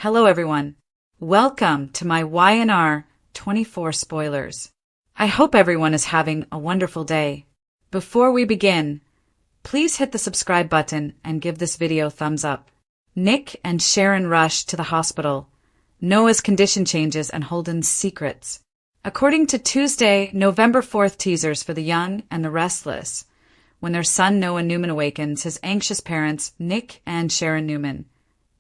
Hello everyone. Welcome to my YNR 24 spoilers. I hope everyone is having a wonderful day. Before we begin, please hit the subscribe button and give this video a thumbs up. Nick and Sharon rush to the hospital. Noah's condition changes and Holden's secrets. According to Tuesday, November 4th teasers for The Young and the Restless, when their son Noah Newman awakens, his anxious parents, Nick and Sharon Newman,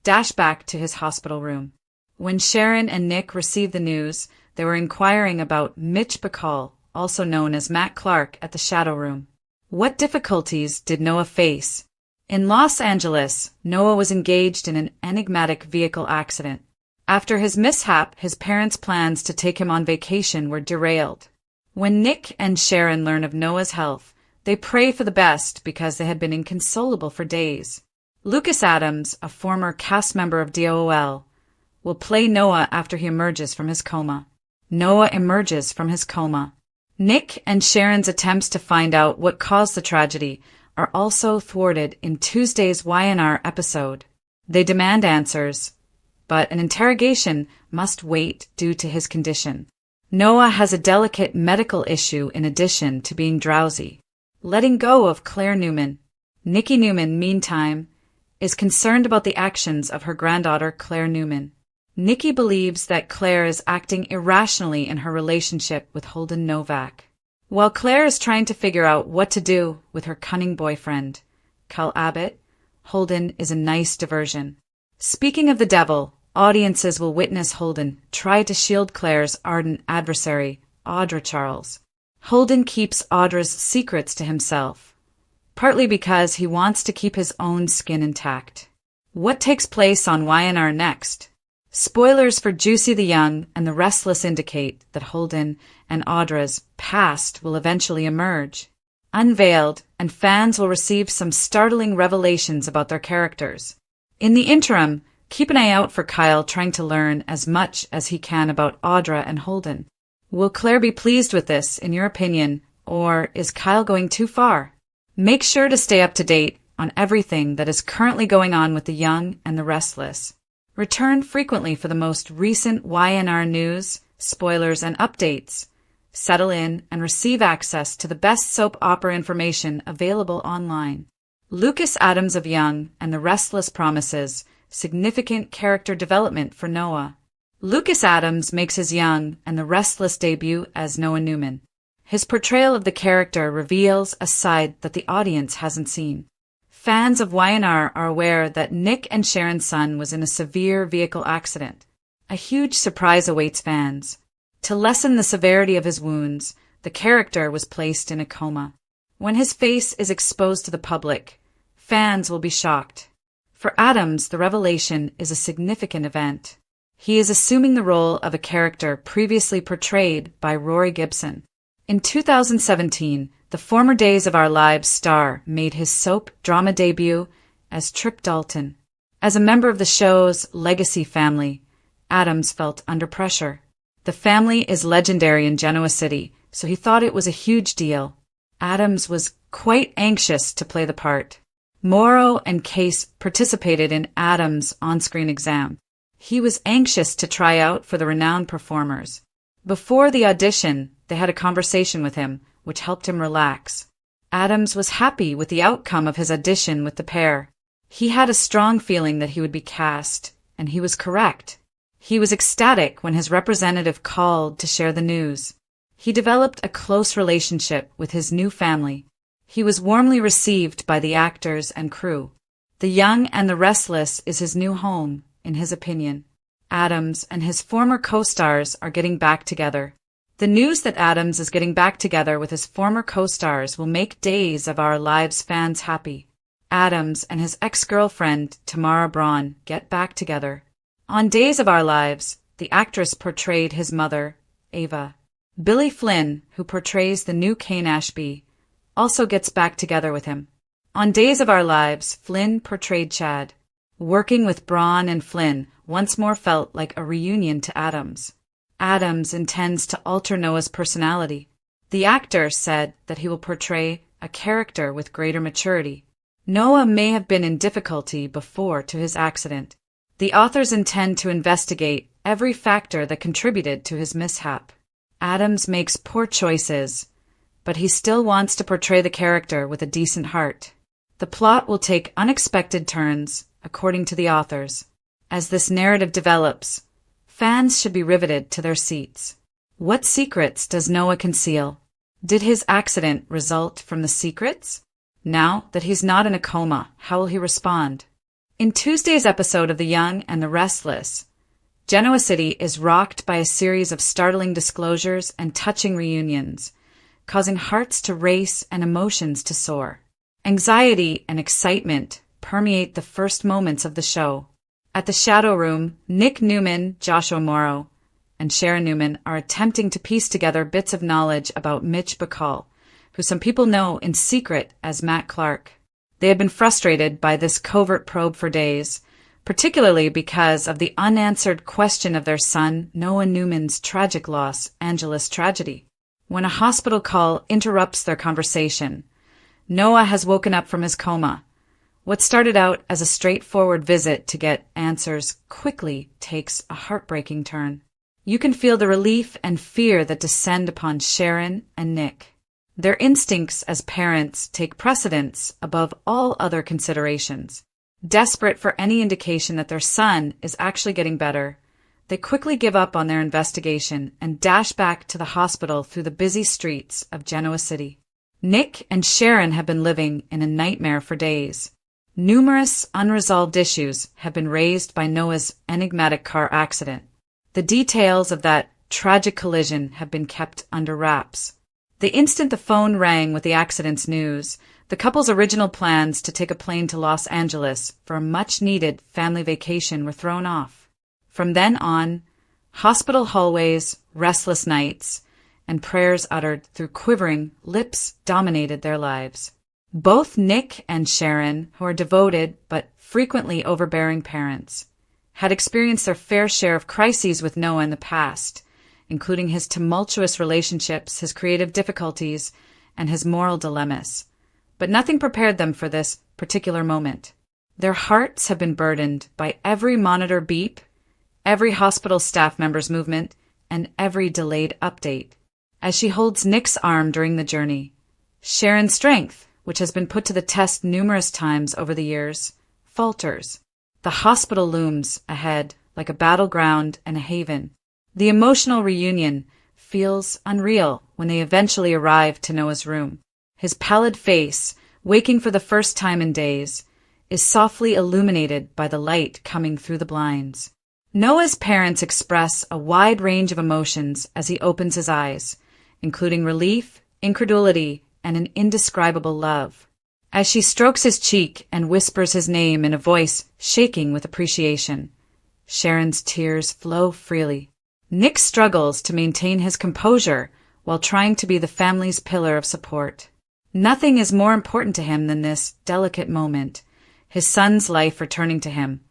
dash back to his hospital room. When Sharon and Nick received the news, they were inquiring about Mitch Bacall, also known as Matt Clark, at the Shadow Room. What difficulties did Noah face? In Los Angeles, Noah was engaged in an enigmatic vehicle accident. After his mishap, his parents' plans to take him on vacation were derailed. When Nick and Sharon learn of Noah's health, they pray for the best because they had been inconsolable for days. Lucas Adams, a former cast member of DOL, will play Noah after he emerges from his coma. Noah emerges from his coma. Nick and Sharon's attempts to find out what caused the tragedy are also thwarted in Tuesday's YNR episode. They demand answers, but an interrogation must wait due to his condition. Noah has a delicate medical issue in addition to being drowsy. Letting go of Claire Newman. Nikki Newman, meantime, is concerned about the actions of her granddaughter Claire Newman. Nikki believes that Claire is acting irrationally in her relationship with Holden Novak. While Claire is trying to figure out what to do with her cunning boyfriend, Cal Abbott, Holden is a nice diversion. Speaking of the devil, audiences will witness Holden try to shield Claire's ardent adversary, Audra Charles. Holden keeps Audra's secrets to himself, partly because he wants to keep his own skin intact. What takes place on YNR next? Spoilers for Juicy the Young and the Restless indicate that Holden and Audra's past will eventually emerge, unveiled, and fans will receive some startling revelations about their characters. In the interim, keep an eye out for Kyle trying to learn as much as he can about Audra and Holden. Will Claire be pleased with this, in your opinion, or is Kyle going too far? Make sure to stay up to date on everything that is currently going on with The Young and the Restless. Return frequently for the most recent YNR news, spoilers, and updates. Settle in and receive access to the best soap opera information available online. Lucas Adams of Young and the Restless promises significant character development for Noah. Lucas Adams makes his Young and the Restless debut as Noah Newman. His portrayal of the character reveals a side that the audience hasn't seen. Fans of YNR are aware that Nick and Sharon's son was in a severe vehicle accident. A huge surprise awaits fans. To lessen the severity of his wounds, the character was placed in a coma. When his face is exposed to the public, fans will be shocked. For Adams, the revelation is a significant event. He is assuming the role of a character previously portrayed by Rory Gibson. In 2017, the former Days of Our Lives star made his soap drama debut as Trip Dalton. As a member of the show's legacy family, Adams felt under pressure. The family is legendary in Genoa City, so he thought it was a huge deal. Adams was quite anxious to play the part. Morrow and Case participated in Adams' on-screen exam. He was anxious to try out for the renowned performers. Before the audition, they had a conversation with him, which helped him relax. Adams was happy with the outcome of his audition with the pair. He had a strong feeling that he would be cast, and he was correct. He was ecstatic when his representative called to share the news. He developed a close relationship with his new family. He was warmly received by the actors and crew. The Young and the Restless is his new home, in his opinion. Adams and his former co-stars are getting back together. The news that Adams is getting back together with his former co-stars will make Days of Our Lives fans happy. Adams and his ex-girlfriend, Tamara Braun, get back together. On Days of Our Lives, the actress portrayed his mother, Ava. Billy Flynn, who portrays the new Kane Ashby, also gets back together with him. On Days of Our Lives, Flynn portrayed Chad. Working with Braun and Flynn once more felt like a reunion to Adams. Adams intends to alter Noah's personality. The actor said that he will portray a character with greater maturity. Noah may have been in difficulty before to his accident. The authors intend to investigate every factor that contributed to his mishap. Adams makes poor choices, but he still wants to portray the character with a decent heart. The plot will take unexpected turns, according to the authors. As this narrative develops, fans should be riveted to their seats. What secrets does Noah conceal? Did his accident result from the secrets? Now that he's not in a coma, how will he respond? In Tuesday's episode of The Young and the Restless, Genoa City is rocked by a series of startling disclosures and touching reunions, causing hearts to race and emotions to soar. Anxiety and excitement permeate the first moments of the show. At the Shadow Room, Nick Newman, Joshua Morrow, and Sharon Newman are attempting to piece together bits of knowledge about Mitch Bacall, who some people know in secret as Matt Clark. They had been frustrated by this covert probe for days, particularly because of the unanswered question of their son, Noah Newman's tragic loss, Angelus tragedy. When a hospital call interrupts their conversation, Noah has woken up from his coma. What started out as a straightforward visit to get answers quickly takes a heartbreaking turn. You can feel the relief and fear that descend upon Sharon and Nick. Their instincts as parents take precedence above all other considerations. Desperate for any indication that their son is actually getting better, they quickly give up on their investigation and dash back to the hospital through the busy streets of Genoa City. Nick and Sharon have been living in a nightmare for days. Numerous unresolved issues have been raised by Noah's enigmatic car accident. The details of that tragic collision have been kept under wraps. The instant the phone rang with the accident's news, the couple's original plans to take a plane to Los Angeles for a much-needed family vacation were thrown off. From then on, hospital hallways, restless nights, and prayers uttered through quivering lips dominated their lives. Both Nick and Sharon, who are devoted but frequently overbearing parents, had experienced their fair share of crises with Noah in the past, including his tumultuous relationships, his creative difficulties, and his moral dilemmas. But nothing prepared them for this particular moment. Their hearts have been burdened by every monitor beep, every hospital staff member's movement, and every delayed update. As she holds Nick's arm during the journey, Sharon's strength, which has been put to the test numerous times over the years, falters. The hospital looms ahead like a battleground and a haven. The emotional reunion feels unreal when they eventually arrive to Noah's room. His pallid face, waking for the first time in days, is softly illuminated by the light coming through the blinds. Noah's parents express a wide range of emotions as he opens his eyes, including relief, incredulity, and an indescribable love. As she strokes his cheek and whispers his name in a voice shaking with appreciation, Sharon's tears flow freely. Nick struggles to maintain his composure while trying to be the family's pillar of support. Nothing is more important to him than this delicate moment, his son's life returning to him.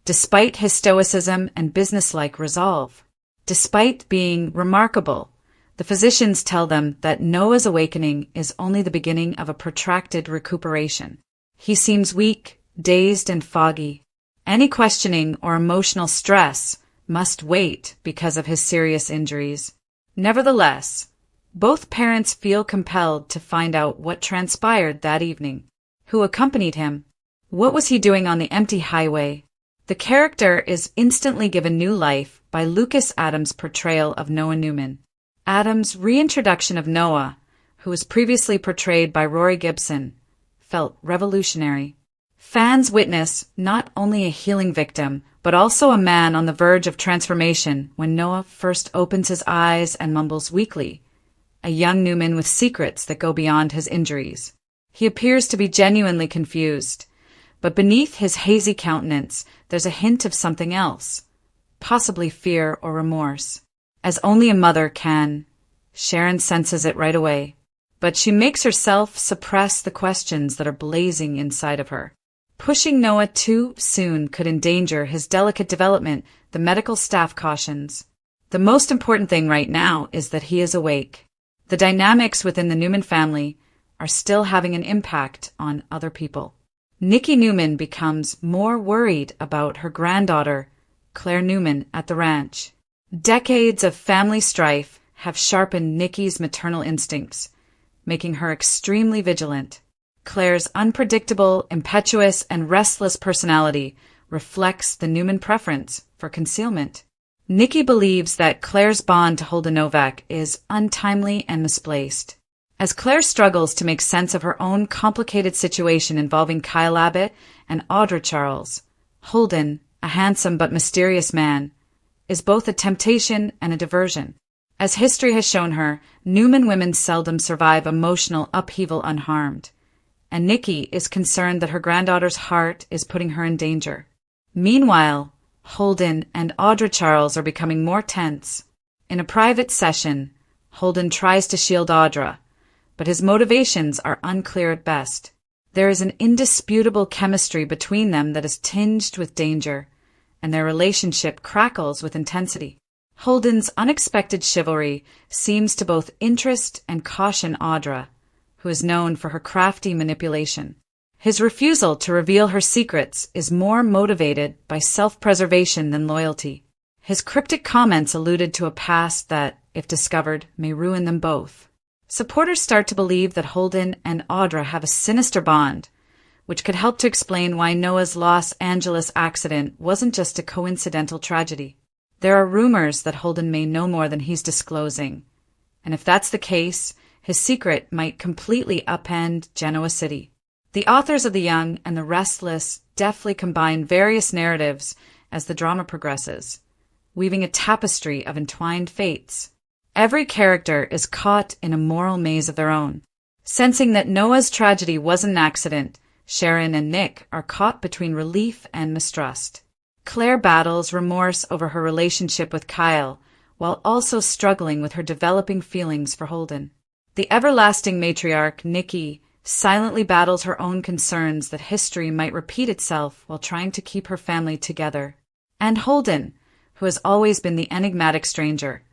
Despite his stoicism and businesslike resolve, despite being remarkable, the physicians tell them that Noah's awakening is only the beginning of a protracted recuperation. He seems weak, dazed, and foggy. Any questioning or emotional stress must wait because of his serious injuries. Nevertheless, both parents feel compelled to find out what transpired that evening. Who accompanied him? What was he doing on the empty highway? The character is instantly given new life by Lucas Adams' portrayal of Noah Newman. Adams' reintroduction of Noah, who was previously portrayed by Rory Gibson, felt revolutionary. Fans witness not only a healing victim, but also a man on the verge of transformation when Noah first opens his eyes and mumbles weakly, a young Newman with secrets that go beyond his injuries. He appears to be genuinely confused, but beneath his hazy countenance there's a hint of something else, possibly fear or remorse. As only a mother can, Sharon senses it right away, but she makes herself suppress the questions that are blazing inside of her. Pushing Noah too soon could endanger his delicate development, the medical staff cautions. The most important thing right now is that he is awake. The dynamics within the Newman family are still having an impact on other people. Nikki Newman becomes more worried about her granddaughter, Claire Newman, at the ranch. Decades of family strife have sharpened Nikki's maternal instincts, making her extremely vigilant. Claire's unpredictable, impetuous, and restless personality reflects the Newman preference for concealment. Nikki believes that Claire's bond to Holden Novak is untimely and misplaced. As Claire struggles to make sense of her own complicated situation involving Kyle Abbott and Audra Charles, Holden, a handsome but mysterious man, is both a temptation and a diversion. As history has shown her, Newman women seldom survive emotional upheaval unharmed, and Nikki is concerned that her granddaughter's heart is putting her in danger. Meanwhile, Holden and Audra Charles are becoming more tense. In a private session, Holden tries to shield Audra, but his motivations are unclear at best. There is an indisputable chemistry between them that is tinged with danger, and their relationship crackles with intensity. Holden's unexpected chivalry seems to both interest and caution Audra, who is known for her crafty manipulation. His refusal to reveal her secrets is more motivated by self-preservation than loyalty. His cryptic comments alluded to a past that, if discovered, may ruin them both. Supporters start to believe that Holden and Audra have a sinister bond, which could help to explain why Noah's Los Angeles accident wasn't just a coincidental tragedy. There are rumors that Holden may know more than he's disclosing, and if that's the case, his secret might completely upend Genoa City. The authors of The Young and the Restless deftly combine various narratives as the drama progresses, weaving a tapestry of entwined fates. Every character is caught in a moral maze of their own. Sensing that Noah's tragedy wasn't an accident, Sharon and Nick are caught between relief and mistrust. Claire battles remorse over her relationship with Kyle, while also struggling with her developing feelings for Holden. The everlasting matriarch, Nikki, silently battles her own concerns that history might repeat itself while trying to keep her family together. And Holden, who has always been the enigmatic stranger,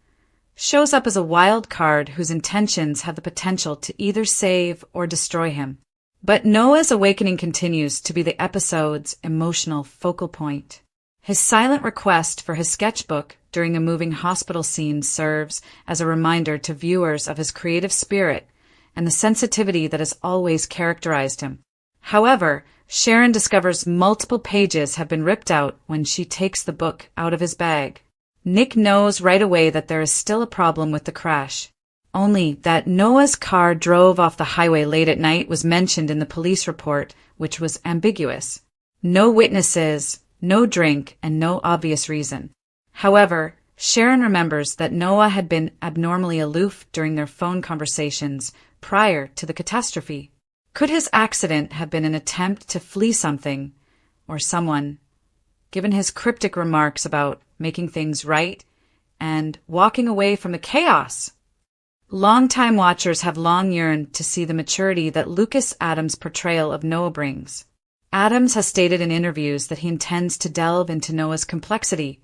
shows up as a wild card whose intentions have the potential to either save or destroy him. But Noah's awakening continues to be the episode's emotional focal point. His silent request for his sketchbook during a moving hospital scene serves as a reminder to viewers of his creative spirit and the sensitivity that has always characterized him. However, Sharon discovers multiple pages have been ripped out when she takes the book out of his bag. Nick knows right away that there is still a problem with the crash. Only that Noah's car drove off the highway late at night was mentioned in the police report, which was ambiguous. No witnesses, no drink, and no obvious reason. However, Sharon remembers that Noah had been abnormally aloof during their phone conversations prior to the catastrophe. Could his accident have been an attempt to flee something or someone, given his cryptic remarks about making things right and walking away from the chaos? Longtime watchers have long yearned to see the maturity that Lucas Adams' portrayal of Noah brings. Adams has stated in interviews that he intends to delve into Noah's complexity,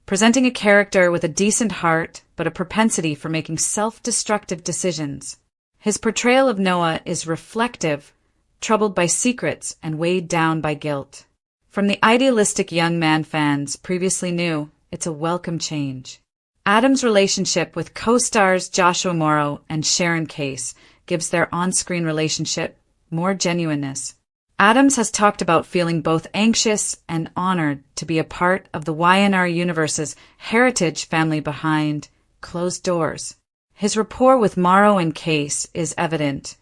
presenting a character with a decent heart but a propensity for making self-destructive decisions. His portrayal of Noah is reflective, troubled by secrets and weighed down by guilt. From the idealistic young man fans previously knew, it's a welcome change. Adams' relationship with co-stars Joshua Morrow and Sharon Case gives their on-screen relationship more genuineness. Adams has talked about feeling both anxious and honored to be a part of the YNR universe's heritage family behind closed doors. His rapport with Morrow and Case is evident,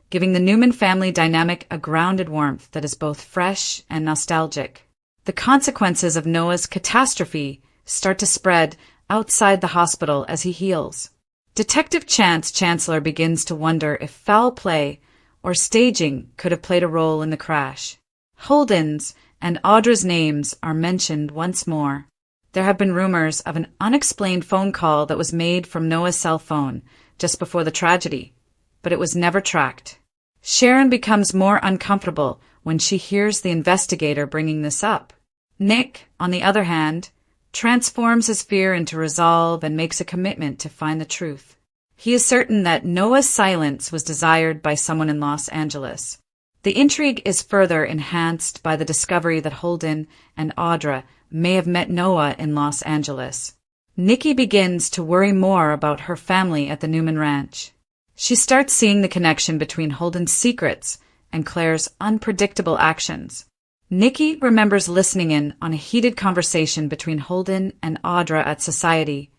giving the Newman family dynamic a grounded warmth that is both fresh and nostalgic. The consequences of Noah's catastrophe start to spread outside the hospital as he heals. Detective Chance Chancellor begins to wonder if foul play or staging could have played a role in the crash. Holden's and Audra's names are mentioned once more. There have been rumors of an unexplained phone call that was made from Noah's cell phone just before the tragedy, but it was never tracked. Sharon becomes more uncomfortable when she hears the investigator bringing this up. Nick, on the other hand, transforms his fear into resolve and makes a commitment to find the truth. He is certain that Noah's silence was desired by someone in Los Angeles. The intrigue is further enhanced by the discovery that Holden and Audra may have met Noah in Los Angeles. Nikki begins to worry more about her family at the Newman Ranch. She starts seeing the connection between Holden's secrets and Claire's unpredictable actions. Nikki remembers listening in on a heated conversation between Holden and Audra at Society,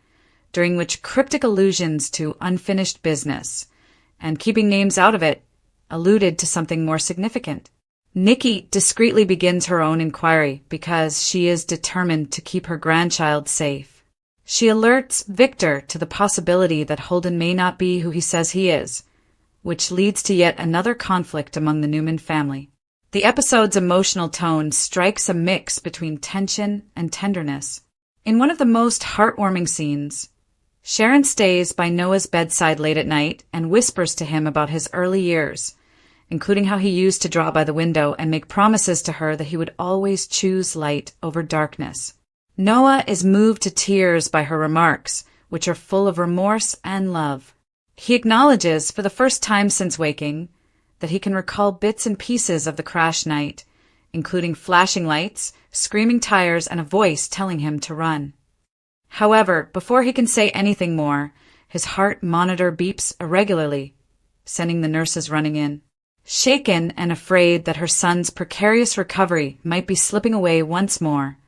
during which cryptic allusions to unfinished business, and keeping names out of it, alluded to something more significant. Nikki discreetly begins her own inquiry because she is determined to keep her grandchild safe. She alerts Victor to the possibility that Holden may not be who he says he is, which leads to yet another conflict among the Newman family. The episode's emotional tone strikes a mix between tension and tenderness. In one of the most heartwarming scenes, Sharon stays by Noah's bedside late at night and whispers to him about his early years, including how he used to draw by the window and make promises to her that he would always choose light over darkness. Noah is moved to tears by her remarks, which are full of remorse and love. He acknowledges, for the first time since waking, that he can recall bits and pieces of the crash night, including flashing lights, screaming tires, and a voice telling him to run. However, before he can say anything more, his heart monitor beeps irregularly, sending the nurses running in. Shaken and afraid that her son's precarious recovery might be slipping away once more,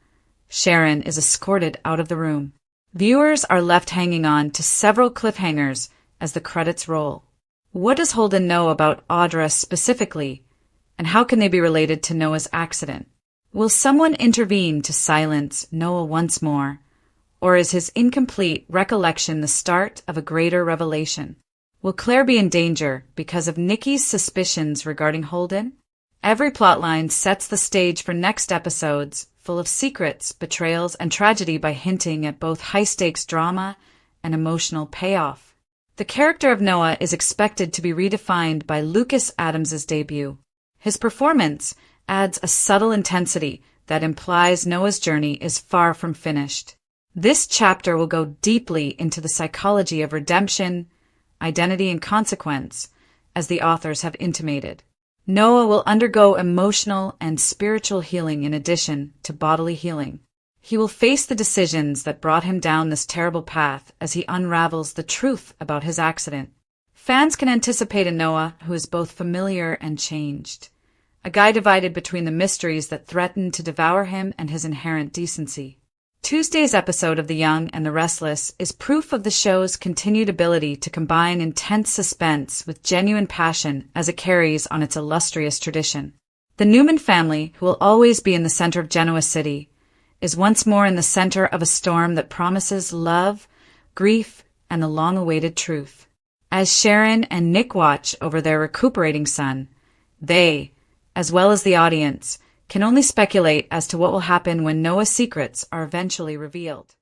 Sharon is escorted out of the room. Viewers are left hanging on to several cliffhangers as the credits roll. What does Holden know about Audra specifically, and how can they be related to Noah's accident? Will someone intervene to silence Noah once more, or is his incomplete recollection the start of a greater revelation? Will Claire be in danger because of Nikki's suspicions regarding Holden? Every plotline sets the stage for next episodes, full of secrets, betrayals, and tragedy by hinting at both high-stakes drama and emotional payoff. The character of Noah is expected to be redefined by Lucas Adams's debut. His performance adds a subtle intensity that implies Noah's journey is far from finished. This chapter will go deeply into the psychology of redemption, identity, and consequence, as the authors have intimated. Noah will undergo emotional and spiritual healing in addition to bodily healing. He will face the decisions that brought him down this terrible path as he unravels the truth about his accident. Fans can anticipate a Noah who is both familiar and changed, a guy divided between the mysteries that threaten to devour him and his inherent decency. Tuesday's episode of The Young and the Restless is proof of the show's continued ability to combine intense suspense with genuine passion as it carries on its illustrious tradition. The Newman family, who will always be in the center of Genoa City, is once more in the center of a storm that promises love, grief, and the long-awaited truth. As Sharon and Nick watch over their recuperating son, they, as well as the audience, can only speculate as to what will happen when Noah's secrets are eventually revealed.